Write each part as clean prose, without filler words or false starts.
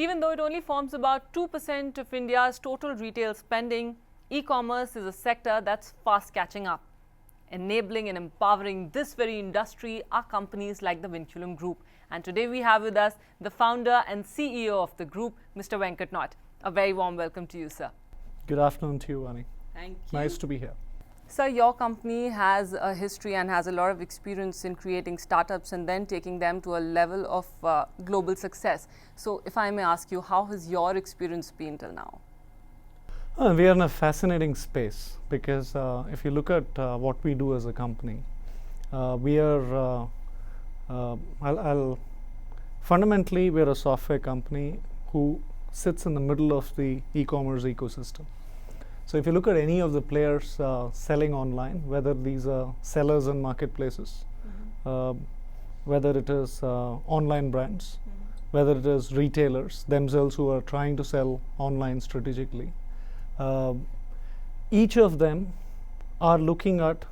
Even though it only forms about 2% of India's total retail spending, e-commerce is a sector that's fast catching up. Enabling and empowering this very industry are companies like the Vinculum Group. And today we have with us the founder and CEO of the group, Mr. Venkatnath. A very warm welcome to you, sir. Good afternoon to you, Ani. Thank you. Nice to be here. Sir, your company has a history and has a lot of experience in creating startups and then taking them to a level of global success. So if I may ask you, how has your experience been till now? We are in a fascinating space because if you look at what we do as a company, we are, fundamentally we're a software company who sits in the middle of the e-commerce ecosystem. So if you look at any of the players selling online, whether these are sellers and marketplaces, whether it is online brands, whether it is retailers themselves who are trying to sell online strategically, each of them are looking at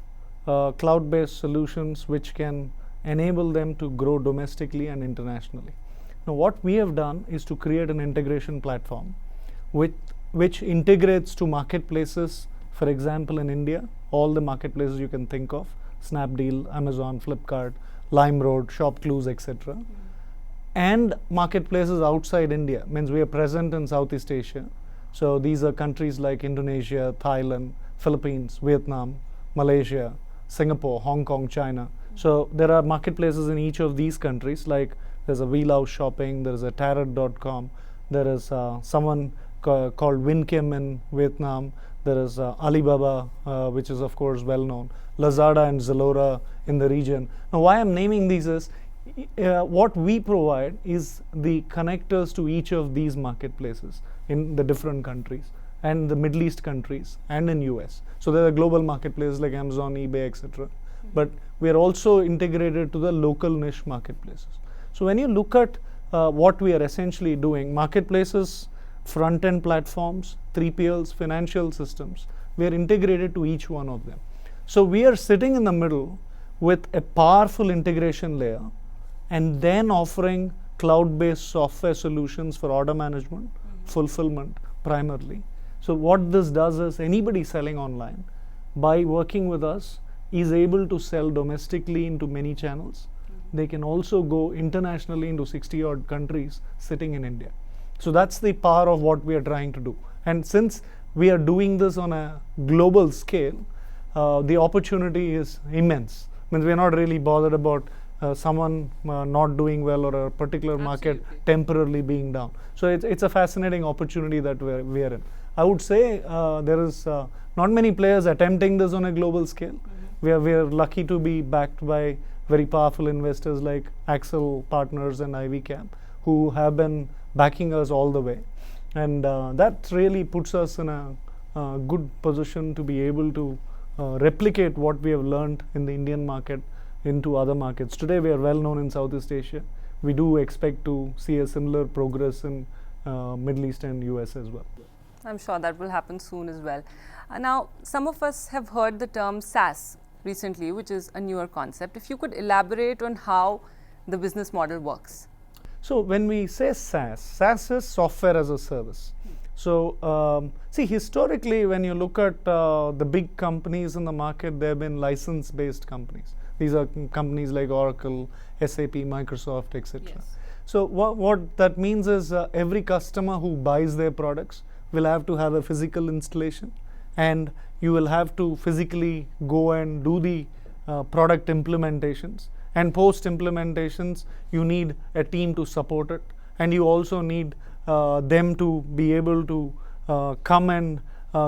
cloud-based solutions which can enable them to grow domestically and internationally. Now what we have done is to create an integration platform which integrates to marketplaces. For example, in India, all the marketplaces you can think of, Snapdeal, Amazon, Flipkart, LimeRoad, ShopClues, etc. And marketplaces outside India, means we are present in Southeast Asia. So these are countries like Indonesia, Thailand, Philippines, Vietnam, Malaysia, Singapore, Hong Kong, China. So there are marketplaces in each of these countries, like there's a We Love Shopping, there's a Tarot.com, there is someone called Vinculum in Vietnam, there is Alibaba, which is of course well known, Lazada and Zalora in the region. Now why I'm naming these is, what we provide is the connectors to each of these marketplaces in the different countries and the Middle East countries and in US. So there are global marketplaces like Amazon, eBay, etc. But we are also integrated to the local niche marketplaces. So when you look at what we are essentially doing, marketplaces, front-end platforms, 3PLs, financial systems, we are integrated to each one of them. So we are sitting in the middle with a powerful integration layer and then offering cloud-based software solutions for order management, fulfillment primarily. So what this does is anybody selling online, by working with us, is able to sell domestically into many channels. They can also go internationally into 60 odd countries sitting in India. So that's the power of what we are trying to do. And since we are doing this on a global scale, the opportunity is immense. Means we are not really bothered about someone not doing well or a particular market temporarily being down. So it's a fascinating opportunity that we are in. I would say there is not many players attempting this on a global scale. We are lucky to be backed by very powerful investors like Axel Partners and Ivy Cap, who have been backing us all the way. And that really puts us in a good position to be able to replicate what we have learned in the Indian market into other markets. Today we are well known in Southeast Asia. We do expect to see a similar progress in Middle East and US as well. I'm sure that will happen soon as well. Now, some of us have heard the term SaaS recently, which is a newer concept. If you could elaborate on how the business model works. So when we say SaaS, SaaS is software as a service. So see, historically, when you look at the big companies in the market, they have been license-based companies. These are companies like Oracle, SAP, Microsoft, etc. Yes. So what that means is every customer who buys their products will have to have a physical installation, and you will have to physically go and do the product implementations. And post implementations, you need a team to support it, and you also need them to be able to come and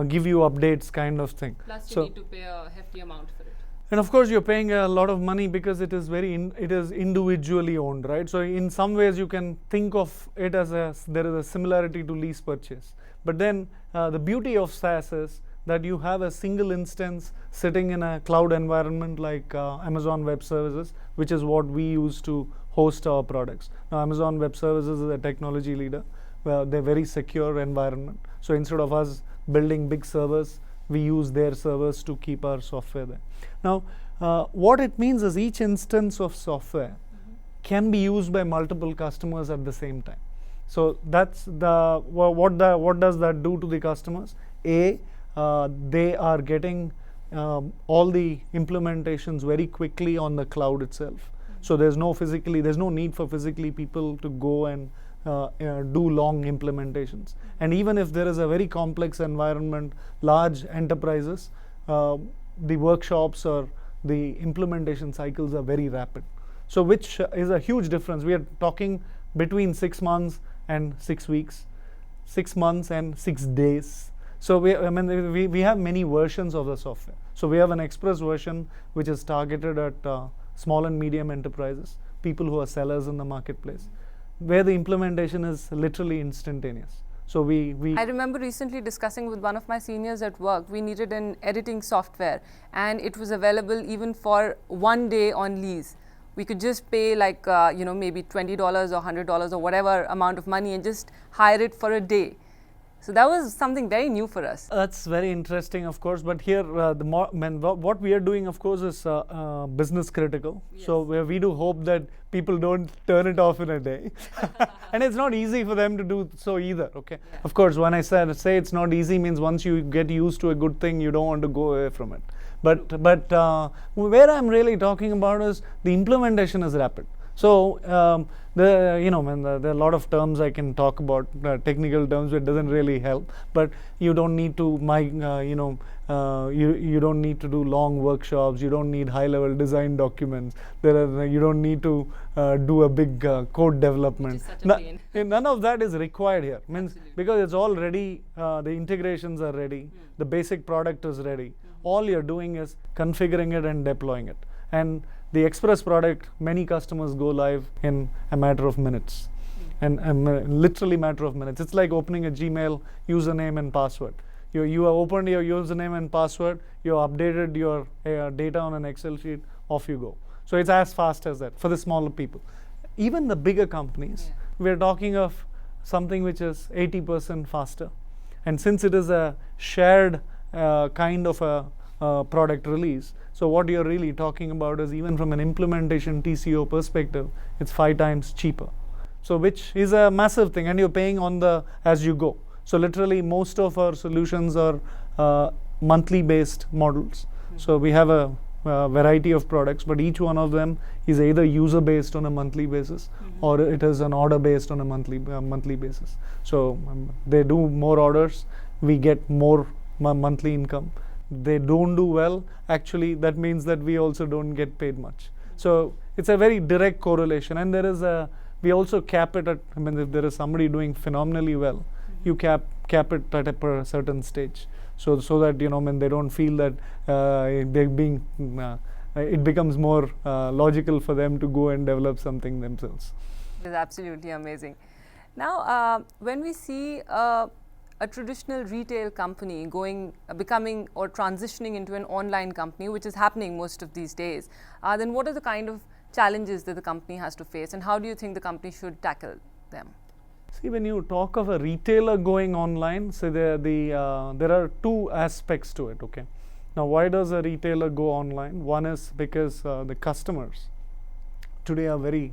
give you updates, kind of thing. Plus you need to pay a hefty amount for it. And of course, you're paying a lot of money because it is it is individually owned, right? So in some ways, you can think of it as there is a similarity to lease purchase. But then the beauty of SaaS is that you have a single instance sitting in a cloud environment like Amazon Web Services, which is what we use to host our products. Now, Amazon Web Services is a technology leader. They're very secure environment. So instead of us building big servers, we use their servers to keep our software there. Now, what it means is each instance of software can be used by multiple customers at the same time. So that's what does that do to the customers? They are getting all the implementations very quickly on the cloud itself. So there's no need for physically people to go and do long implementations. And even if there is a very complex environment, large enterprises, the workshops or the implementation cycles are very rapid. So which is a huge difference. We are talking between 6 months and 6 weeks, 6 months and 6 days. So we have many versions of the software. So we have an express version which is targeted at small and medium enterprises, people who are sellers in the marketplace, where the implementation is literally instantaneous. So I remember recently discussing with one of my seniors at work, we needed an editing software and it was available even for 1 day on lease. We could just pay like, maybe $20 or $100 or whatever amount of money and just hire it for a day. So that was something very new for us. That's very interesting, of course. But here, what we are doing, of course, is business critical. Yes. So we do hope that people don't turn it off in a day. And it's not easy for them to do so either. Okay. Yeah. Of course, when I say it's not easy, means once you get used to a good thing, you don't want to go away from it. But where I'm really talking about is the implementation is rapid. So there are a lot of terms I can talk about, technical terms, it doesn't really help. But you don't need to you don't need to do long workshops. You don't need high-level design documents. You don't need to do a big code development. None of that is required here. Means because it's all ready. The integrations are ready. The basic product is ready. All you're doing is configuring it and deploying it. And the Express product, many customers go live in a matter of minutes, and literally matter of minutes. It's like opening a Gmail username and password. You have opened your username and password, you have updated your data on an Excel sheet, off you go. So it's as fast as that for the smaller people. Even the bigger companies, we're talking of something which is 80% faster. And since it is a shared kind of a product release, so what you're really talking about is, even from an implementation TCO perspective, it's 5 times cheaper. So which is a massive thing, and you're paying on the as you go. So literally most of our solutions are monthly based models. So we have a variety of products, but each one of them is either user based on a monthly basis, or it is an order based on a monthly basis. So they do more orders, we get more monthly income. They don't do well, actually that means that we also don't get paid much. So it's a very direct correlation, and we also cap it at, if there is somebody doing phenomenally well, you cap it at a certain stage, so that they don't feel that they're being it becomes more logical for them to go and develop something themselves. It is absolutely amazing. Now when we see a traditional retail company becoming or transitioning into an online company, which is happening most of these days, then what are the kind of challenges that the company has to face, and how do you think the company should tackle them? See, when you talk of a retailer going online, so there are 2 aspects to it. Okay, now why does a retailer go online? One is because the customers today are very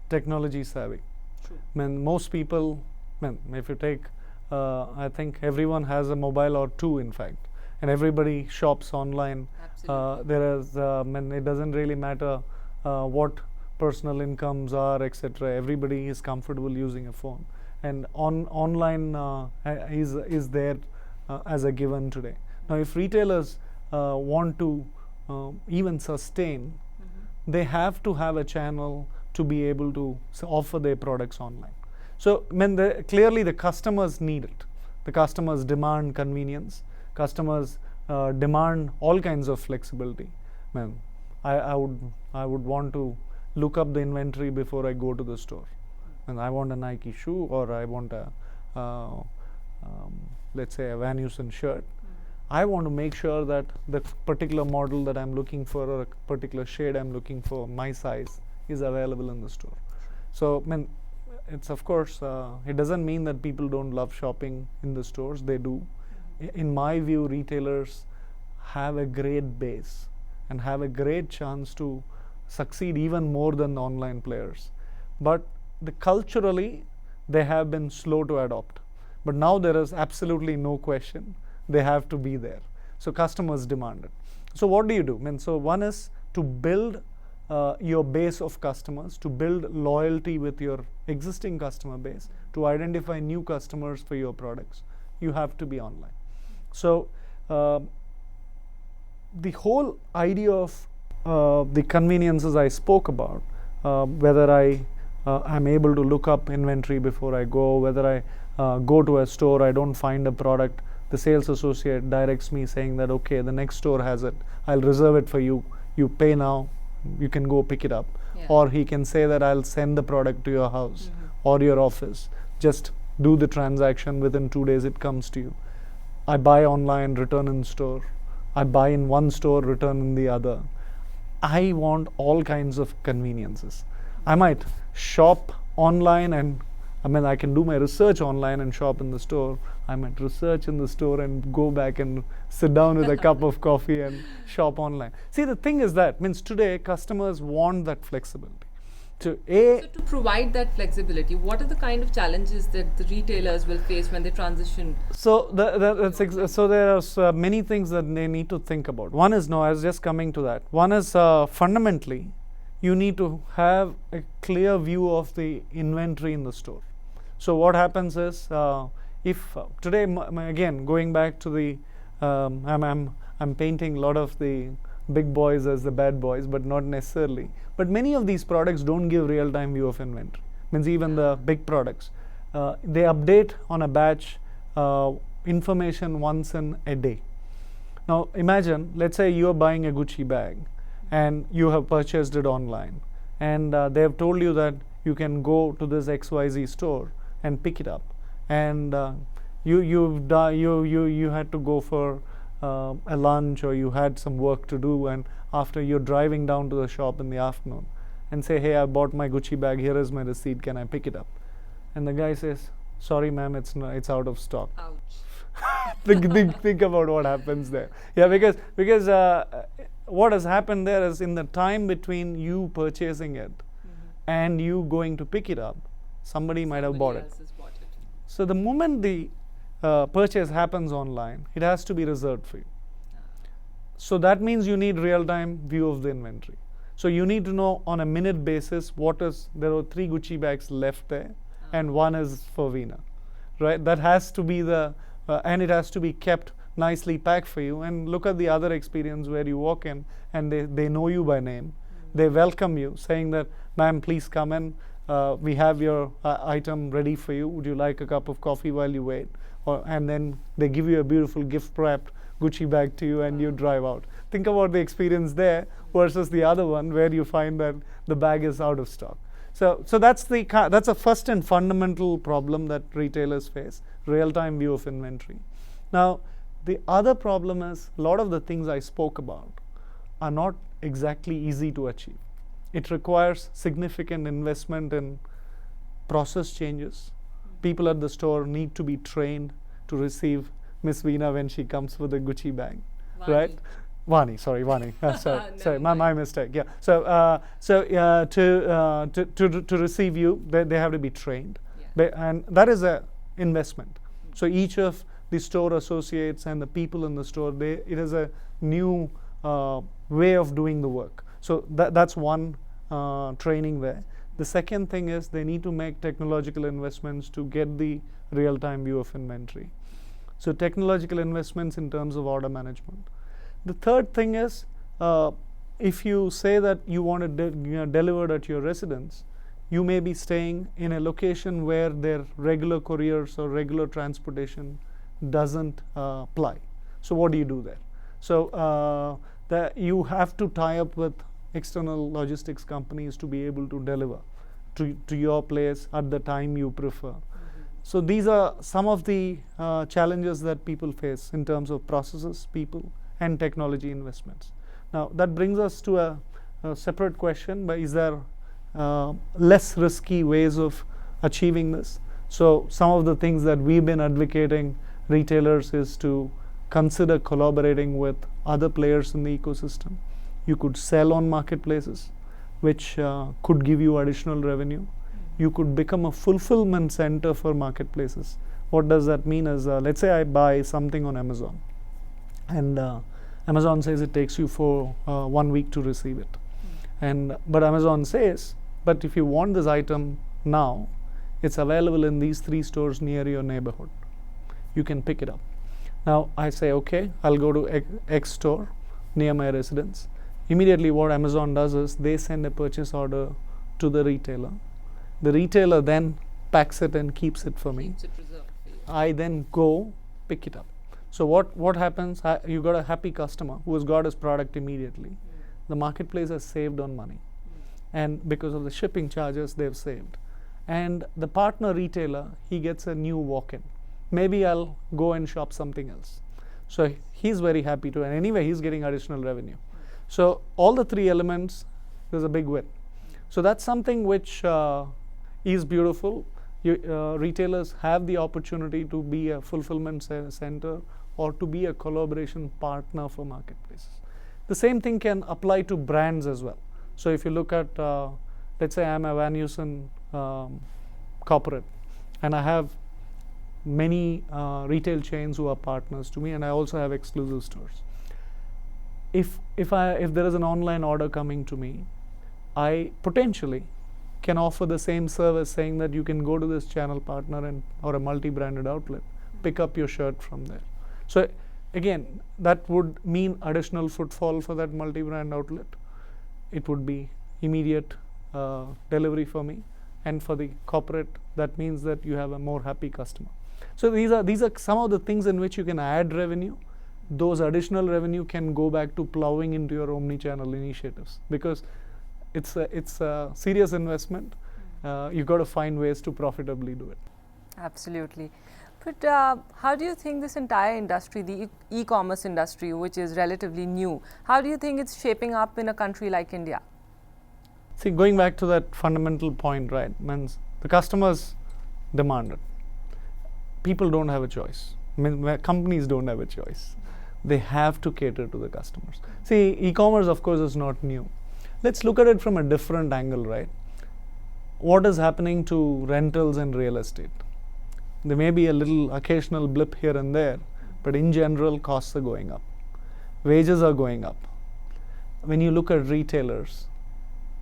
technology savvy. True. Most people, if you take I think everyone has a mobile or 2, in fact, and everybody shops online. It doesn't really matter what personal incomes are, etc. Everybody is comfortable using a phone, and online is there as a given today. Now, if retailers want to even sustain, they have to have a channel to be able to offer their products online. So clearly the customers need it. The customers demand convenience. Customers demand all kinds of flexibility. I would want to look up the inventory before I go to the store. And I want a Nike shoe, or I want a let's say a Van Heusen shirt. I want to make sure that the particular model that I'm looking for, or a particular shade I'm looking for, my size, is available in the store. So it's, of course, it doesn't mean that people don't love shopping in the stores. They do. In my view, retailers have a great base and have a great chance to succeed even more than the online players. But culturally, they have been slow to adopt. But now there is absolutely no question. They have to be there. So customers demand it. So what do you do? I mean, so one is to build your base of customers, to build loyalty with your existing customer base, to identify new customers for your products. You have to be online. So the whole idea of the conveniences I spoke about, whether I'm able to look up inventory before I go, whether I go to a store, I don't find a product, the sales associate directs me saying that, okay, the next store has it, I'll reserve it for you, you pay now, you can go pick it up. Yeah. Or he can say that I'll send the product to your house or your office, just do the transaction, within 2 days it comes to you. I buy online, return in store. I buy in one store, return in the other. I want all kinds of conveniences. I might shop online, and I can do my research online and shop in the store. I might research in the store and go back and sit down with a cup of coffee and shop online. See, the thing is that means today customers want that flexibility. So to provide that flexibility, what are the kind of challenges that the retailers will face when they transition? So so there are many things that they need to think about. One is, no, I was just coming to that. One is fundamentally, you need to have a clear view of the inventory in the store. So what happens is, if today, again, going back to the, I'm painting a lot of the big boys as the bad boys, but not necessarily. But many of these products don't give real-time view of inventory. Means even the big products, they update on a batch information once in a day. Now imagine, let's say you are buying a Gucci bag and you have purchased it online, and they have told you that you can go to this XYZ store and pick it up, and you had to go for a lunch, or you had some work to do, and after you're driving down to the shop in the afternoon and say, hey, I bought my Gucci bag, here is my receipt, can I pick it up? And the guy says, sorry ma'am, it's out of stock. Ouch. think about what happens there. Yeah, because what has happened there is, in the time between you purchasing it and you going to pick it up, somebody might have bought it. So the moment the purchase happens online, it has to be reserved for you. So that means you need real-time view of the inventory. So you need to know on a minute basis there are 3 Gucci bags left there, and 1 is for Veena, right? That has to be and it has to be kept nicely packed for you. And look at the other experience where you walk in and they know you by name. They welcome you, saying that, ma'am, please come in. We have your item ready for you. Would you like a cup of coffee while you wait? And then they give you a beautiful gift-wrapped Gucci bag to you, and you drive out. Think about the experience there versus the other one where you find that the bag is out of stock. So that's a first and fundamental problem that retailers face, real-time view of inventory. Now, the other problem is, a lot of the things I spoke about are not exactly easy to achieve. It requires significant investment in process changes. People at the store need to be trained to receive Miss Veena when she comes with a Gucci bag, right? Vani, sorry, sorry, my mistake. Yeah. To receive you, they have to be trained, and that is a investment. So each of the store associates and the people in the store, it is a new way of doing the work. So that's one training there. The second thing is, they need to make technological investments to get the real-time view of inventory. So technological investments in terms of order management. The third thing is, if you say that you want it delivered at your residence, you may be staying in a location where their regular couriers or regular transportation doesn't ply. So what do you do there? So you have to tie up with external logistics companies to be able to deliver to your place at the time you prefer. So these are some of the challenges that people face in terms of processes, people, and technology investments. Now that brings us to a separate question, but is there less risky ways of achieving this? So some of the things that we've been advocating retailers is to consider collaborating with other players in the ecosystem. You could sell on marketplaces, which could give you additional revenue. you could become a fulfillment center for marketplaces. What does that mean is, let's say I buy something on Amazon, and Amazon says it takes you for 1 week to receive it. But Amazon says, but if you want this item now, it's available in these 3 stores near your neighborhood. You can pick it up. Now I say, okay, I'll go to X store near my residence. Immediately what Amazon does is they send a purchase order to the retailer. The retailer then packs it and keeps it for me. Keeps it reserved for you. I then go pick it up. So what happens? You got a happy customer who has got his product immediately. The marketplace has saved on money, and because of the shipping charges they've saved. And the partner retailer, he gets a new walk-in. Maybe I'll go and shop something else. So he's very happy to, and anyway he's getting additional revenue. So all the 3 elements, there's a big win. So that's something which is beautiful. Retailers have the opportunity to be a fulfillment center or to be a collaboration partner for marketplaces. The same thing can apply to brands as well. So if you look at, let's say I'm a Van Heusen corporate, and I have many retail chains who are partners to me, and I also have exclusive stores. If there is an online order coming to me, I potentially can offer the same service, saying that you can go to this channel partner or a multi-branded outlet, pick up your shirt from there. So again, that would mean additional footfall for that multi-brand outlet. It would be immediate delivery for me, and for the corporate, that means that you have a more happy customer. So these are some of the things in which you can add revenue. Those additional revenue can go back to plowing into your omni-channel initiatives, because it's a serious investment. You've got to find ways to profitably do it. Absolutely. But how do you think this entire industry, the e-commerce industry, which is relatively new, how do you think it's shaping up in a country like India? See, going back to that fundamental point, right, means the customers demand it. People don't have a choice. Companies don't have a choice. They have to cater to the customers. See, e-commerce, of course, is not new. Let's look at it from a different angle, right? What is happening to rentals and real estate? There may be a little occasional blip here and there, but in general, costs are going up. Wages are going up. When you look at retailers,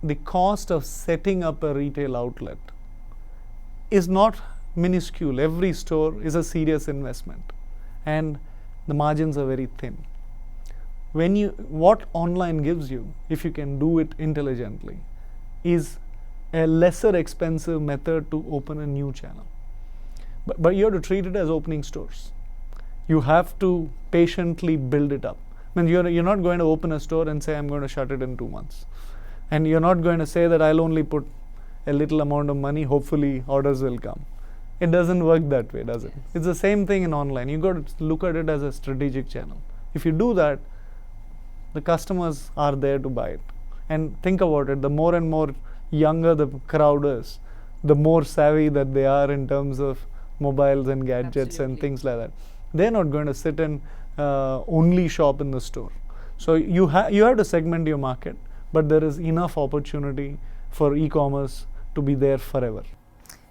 the cost of setting up a retail outlet is not minuscule. Every store is a serious investment, and the margins are very thin. What online gives you, if you can do it intelligently, is a lesser expensive method to open a new channel. But you have to treat it as opening stores. You have to patiently build it up. I mean, you're not going to open a store and say, I'm going to shut it in 2 months. And you're not going to say that I'll only put a little amount of money, hopefully orders will come. It doesn't work that way, does it? Yes. It's the same thing in online. You've got to look at it as a strategic channel. If you do that, the customers are there to buy it. And think about it, the more and more younger the crowd is, the more savvy that they are in terms of mobiles and gadgets and things like that. They're not going to sit and only shop in the store. So you have to segment your market, but there is enough opportunity for e-commerce to be there forever.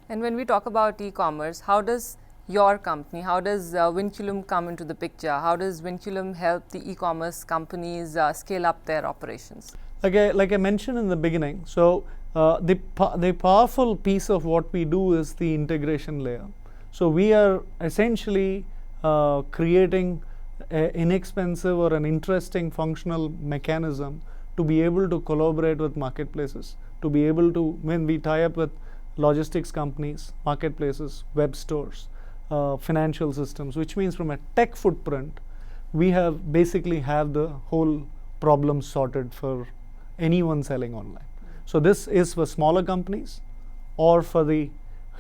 And when we talk about e-commerce, how does your company, how does Vinculum come into the picture? How does Vinculum help the e-commerce companies scale up their operations? Like I mentioned in the beginning, so the powerful piece of what we do is the integration layer. So we are essentially creating an inexpensive or an interesting functional mechanism to be able to collaborate with marketplaces, to be able to, when we tie up with logistics companies, marketplaces, web stores, financial systems, which means from a tech footprint, we have basically have the whole problem sorted for anyone selling online. So this is for smaller companies or for the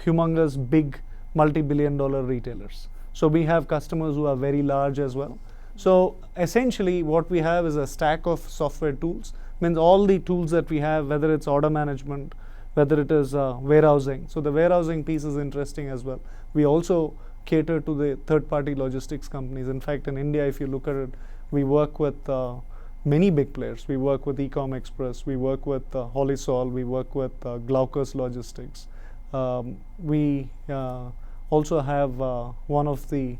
humongous big multi-billion-dollar retailers. So we have customers who are very large as well. So essentially what we have is a stack of software tools, means all the tools that we have, whether it's order management, whether it is warehousing. So the warehousing piece is interesting as well. We also cater to the third-party logistics companies. In fact, in India, if you look at it, we work with many big players. We work with Ecom Express, we work with Holisol, we work with Glaucus Logistics, We also have one of the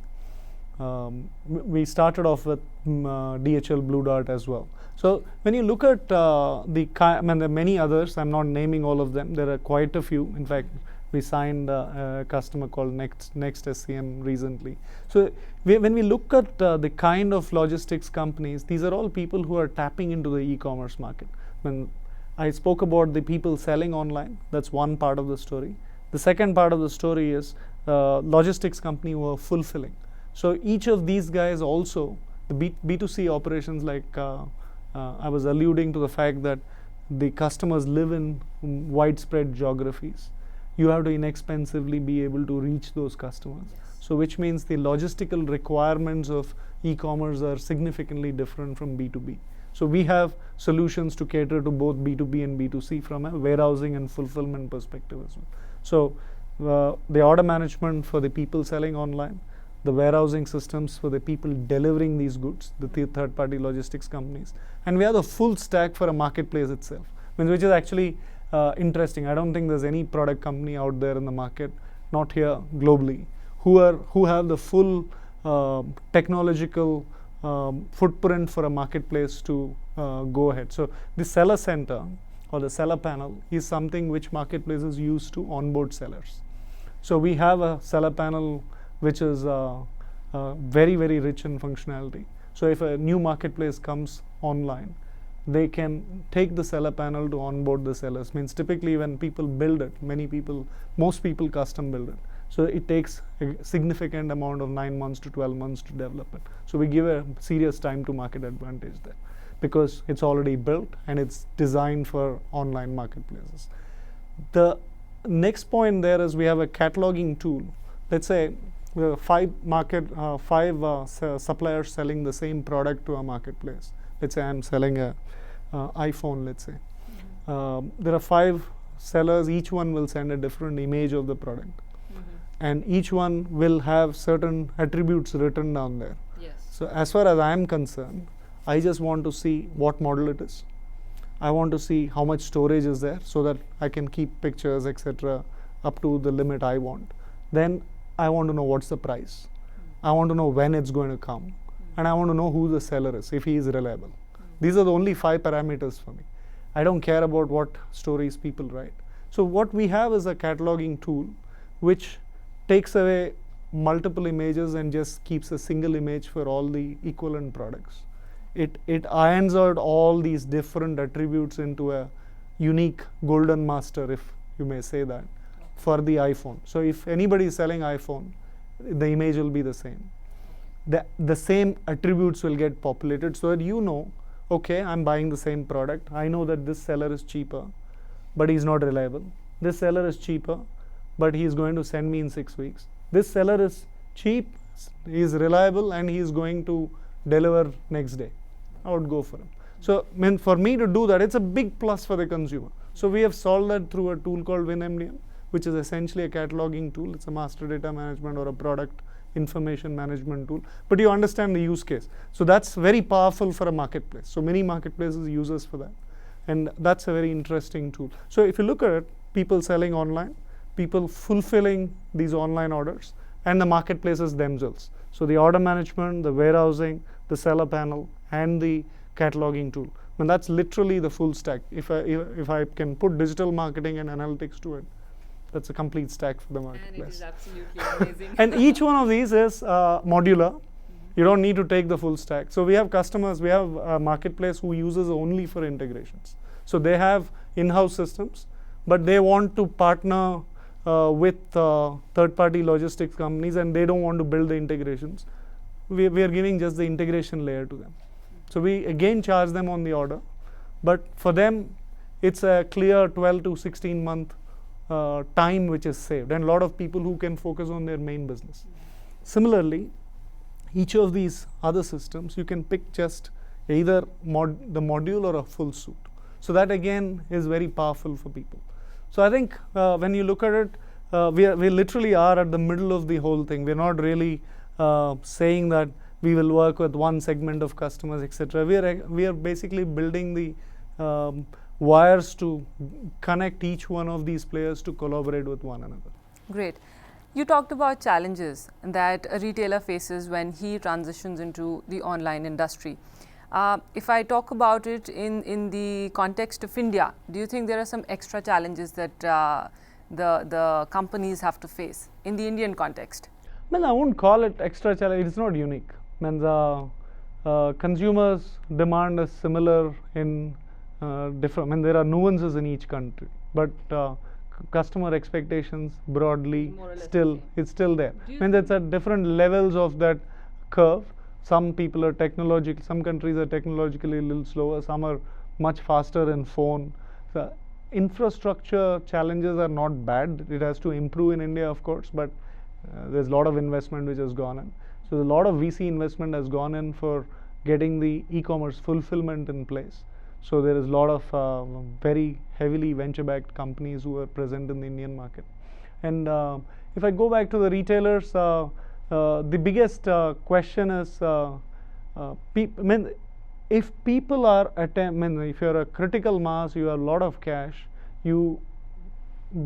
we started off with DHL Blue Dart as well. So when you look at I mean, there are many others. I'm not naming all of them. There are quite a few. In fact, we signed a customer called Next SCM recently. So when we look at the kind of logistics companies, these are all people who are tapping into the e-commerce market. When I spoke about the people selling online, that's one part of the story. The second part of the story is logistics company who are fulfilling. So each of these guys also, the B2C operations, like I was alluding to the fact that the customers live in widespread geographies. You have to inexpensively be able to reach those customers. Yes. So which means the logistical requirements of e-commerce are significantly different from B2B. So we have solutions to cater to both B2B and B2C from a warehousing and fulfillment perspective as well. So the order management for the people selling online, the warehousing systems for the people delivering these goods, the third-party logistics companies, and we have the full stack for a marketplace itself, which is actually interesting. I don't think there's any product company out there in the market, not here globally, who have the full technological footprint for a marketplace to go ahead. So the seller center or the seller panel is something which marketplaces use to onboard sellers. So we have a seller panel which is very, very rich in functionality. So if a new marketplace comes online, they can take the seller panel to onboard the sellers. Means typically when people build it, most people custom build it. So it takes a significant amount of 9 months to 12 months to develop it. So we give a serious time to market advantage there because it's already built and it's designed for online marketplaces. The next point there is we have a cataloging tool. Let's say we have five suppliers selling the same product to a marketplace. Let's say I'm selling a iPhone, let's say. There are 5 sellers, each one will send a different image of the product. And each one will have certain attributes written down there. Yes. So as far as I am concerned, I just want to see what model it is. I want to see how much storage is there so that I can keep pictures, etc. up to the limit I want. Then I want to know what's the price. I want to know when it's going to come. And I want to know who the seller is, if he is reliable. These are the only 5 parameters for me. I don't care about what stories people write. So what we have is a cataloging tool which takes away multiple images and just keeps a single image for all the equivalent products. It irons out all these different attributes into a unique golden master, if you may say that, for the iPhone. So if anybody is selling iPhone, the image will be the same. The same attributes will get populated so that you know, okay, I'm buying the same product. I know that this seller is cheaper, but he's not reliable. This seller is cheaper, but he's going to send me in 6 weeks. This seller is cheap, he's reliable, and he's going to deliver next day. I would go for him. So for me to do that, it's a big plus for the consumer. So we have solved that through a tool called WinMDM, which is essentially a cataloging tool. It's a master data management or a product information management tool, but you understand the use case. So that's very powerful for a marketplace. So many marketplaces use us for that, and that's a very interesting tool. So if you look at it, people selling online, people fulfilling these online orders, and the marketplaces themselves. So the order management, the warehousing, the seller panel, and the cataloging tool. And that's literally the full stack. If I can put digital marketing and analytics to it, that's a complete stack for the marketplace. And it is absolutely amazing. And each one of these is modular. You don't need to take the full stack. So we have customers, we have a marketplace who uses only for integrations. So they have in-house systems, but they want to partner with third-party logistics companies, and they don't want to build the integrations. We are giving just the integration layer to them. So we again charge them on the order, but for them, it's a clear 12 to 16 month time which is saved, and a lot of people who can focus on their main business. Similarly, each of these other systems, you can pick just either the module or a full suite. So that again is very powerful for people. So I think when you look at it, we literally are at the middle of the whole thing. We're not really saying that we will work with one segment of customers, etc. We are basically building the wires to connect each one of these players to collaborate with one another. Great. You talked about challenges that a retailer faces when he transitions into the online industry. If I talk about it in the context of India, do you think there are some extra challenges that the companies have to face in the Indian context? Well, I won't call it extra challenge. It's not unique. I mean, the consumers' demand is similar in different. I mean, there are nuances in each country, but customer expectations broadly it's still there. I mean, that's at different levels of that curve. Some people are technological. Some countries are technologically a little slower. Some are much faster in phone. So infrastructure challenges are not bad. It has to improve in India, of course, but there's a lot of investment which has gone in. So a lot of VC investment has gone in for getting the e-commerce fulfillment in place. So there is a lot of very heavily venture-backed companies who are present in the Indian market. And if I go back to the retailers, the biggest question is, if people are if you're a critical mass, you have a lot of cash, you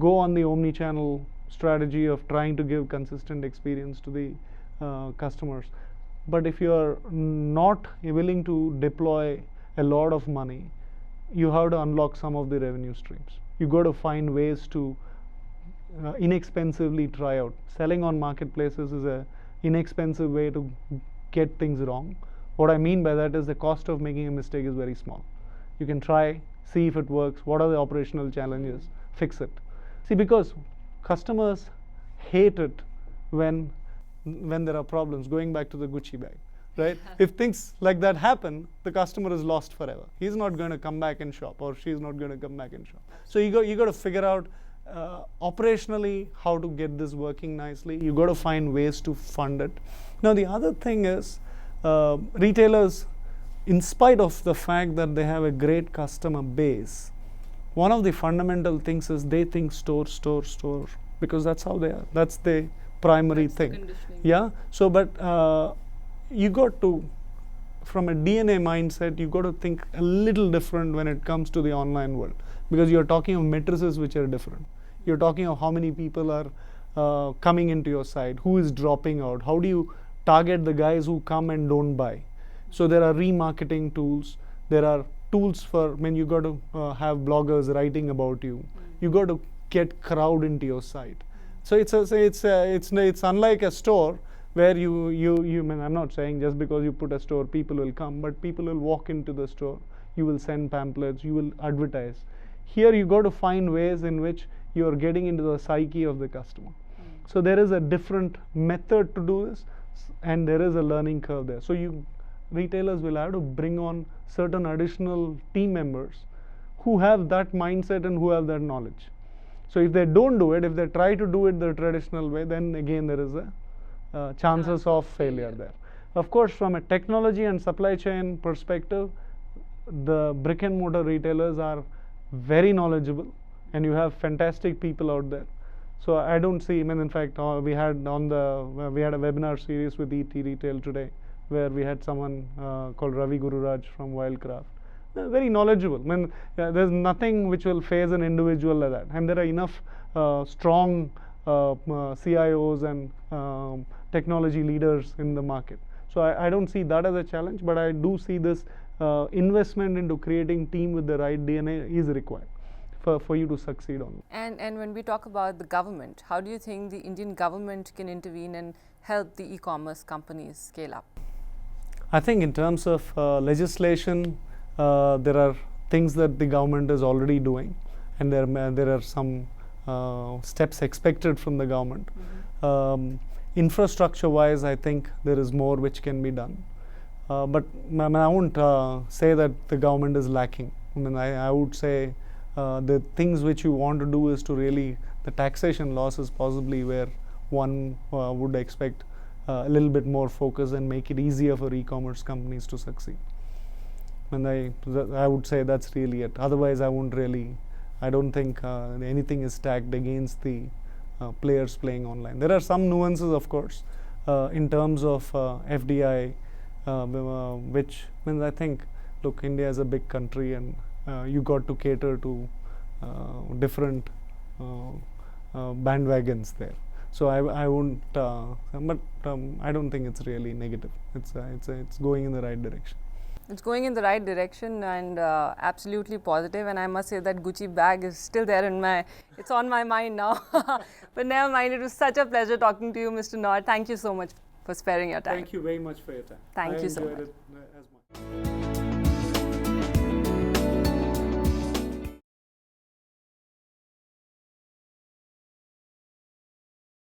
go on the omni-channel strategy of trying to give consistent experience to the customers. But if you are not willing to deploy a lot of money, you have to unlock some of the revenue streams. You got to find ways to inexpensively try out. Selling on marketplaces is a inexpensive way to get things wrong. What I mean by that is the cost of making a mistake is very small. You can try, see if it works, what are the operational challenges, fix it. See, because customers hate it when there are problems, going back to the Gucci bag, right? If things like that happen, the customer is lost forever. He's not going to come back and shop, or she's not going to come back and shop. So you got to figure out operationally how to get this working nicely. You got to find ways to fund it. Now the other thing is, retailers, in spite of the fact that they have a great customer base, one of the fundamental things is they think store, because that's how they are. That's the primary thing. Yeah. So, but you got to, from a DNA mindset, you got to think a little different when it comes to the online world, because you're talking of matrices which are different. You're talking of how many people are coming into your site, who is dropping out, how do you target the guys who come and don't buy. So there are remarketing tools, there are tools for, you got to have bloggers writing about you. You got to get crowd into your site. So it's unlike a store where I'm not saying just because you put a store people will come, but people will walk into the store, you will send pamphlets, you will advertise. Here you got to find ways in which you are getting into the psyche of the customer. So there is a different method to do this, and there is a learning curve there. So retailers will have to bring on certain additional team members who have that mindset and who have that knowledge. So if they don't do it, if they try to do it the traditional way, then again there is a chances of failure there. Of course, from a technology and supply chain perspective, the brick and mortar retailers are very knowledgeable, and you have fantastic people out there. So I don't see, in fact, we had a webinar series with ET Retail today, where we had someone called Ravi Gururaj from Wildcraft. Very knowledgeable. There's nothing which will phase an individual like that. And there are enough strong CIOs and technology leaders in the market. So I don't see that as a challenge, but I do see this investment into creating team with the right DNA is required for you to succeed on. And when we talk about the government, how do you think the Indian government can intervene and help the e-commerce companies scale up? I think in terms of legislation, there are things that the government is already doing, and there are some steps expected from the government. Infrastructure-wise, I think there is more which can be done. But I won't say that the government is lacking. I would say the things which you want to do is to really, the taxation laws is possibly where one would expect a little bit more focus and make it easier for e-commerce companies to succeed. And I would say that's really it. Otherwise, I don't think anything is stacked against the players playing online. There are some nuances, of course, in terms of FDI, which I think, look, India is a big country, and you got to cater to different bandwagons there. So I won't, but I don't think it's really negative. It's going in the right direction. It's going in the right direction and absolutely positive. And I must say that Gucci bag is still there in it's on my mind now. But never mind, it was such a pleasure talking to you, Mr. Noor. Thank you so much for sparing your time. Thank you very much for your time. Thank you so much. I enjoyed it as much.